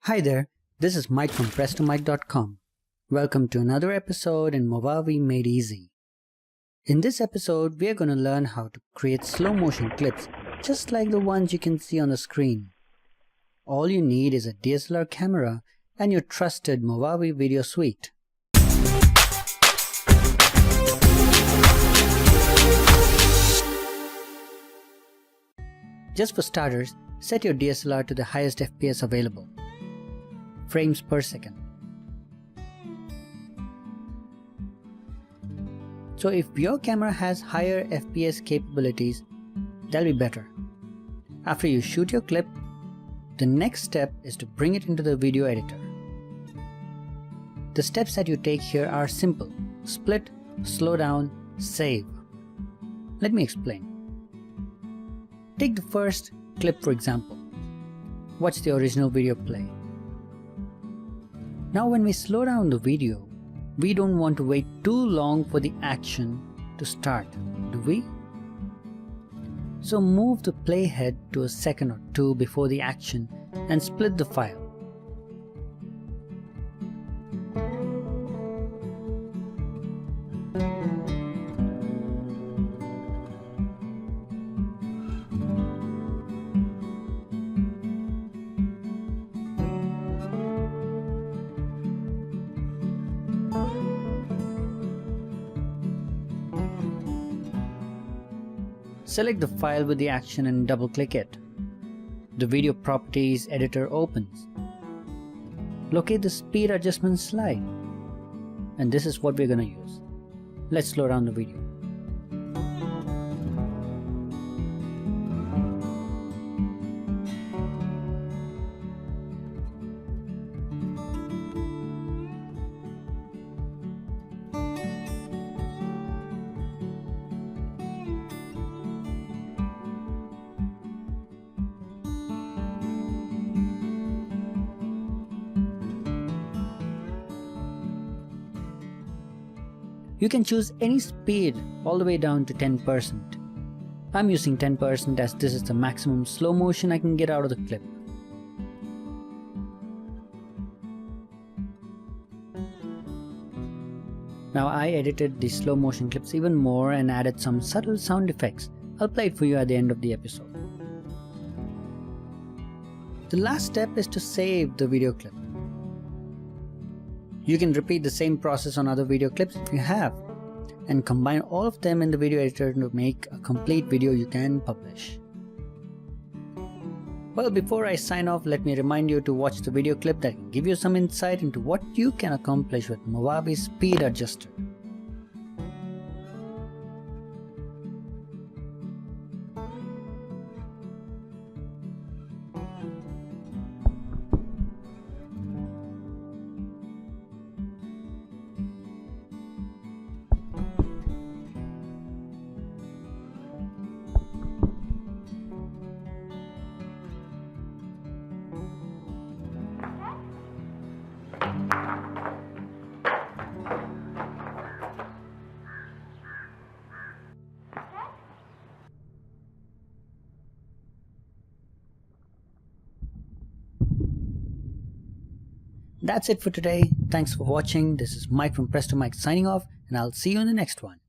Hi there, this is Mike from PrestoMic.com. Welcome to another episode in MovAvi Made Easy. In this episode, we are going to learn how to create slow motion clips just like the ones you can see on the screen. All you need is a DSLR camera and your trusted MovAvi Video Suite. Just for starters, set your DSLR to the highest FPS available, frames per second. So if your camera has higher FPS capabilities, that'll be better. After you shoot your clip, the next step is to bring it into the video editor. The steps that you take here are simple: split, slow down, save. Let me explain. Take the first clip for example. Watch the original video play. Now when we slow down the video, we don't want to wait too long for the action to start, do we? So move the playhead to a second or two before the action and split the file. Select the file with the action and double-click it. The Video Properties editor opens. Locate the speed adjustment slide. And this is what we're going to use. Let's slow down the video. You can choose any speed all the way down to 10%. I'm using 10% as this is the maximum slow motion I can get out of the clip. Now I edited the slow motion clips even more and added some subtle sound effects. I'll play it for you at the end of the episode. The last step is to save the video clip. You can repeat the same process on other video clips if you have, and combine all of them in the video editor to make a complete video you can publish. Well, before I sign off, let me remind you to watch the video clip that can give you some insight into what you can accomplish with MovAvi Speed Adjuster. That's it for today. Thanks for watching. This is Mike from PrestoMic signing off, and I'll see you in the next one.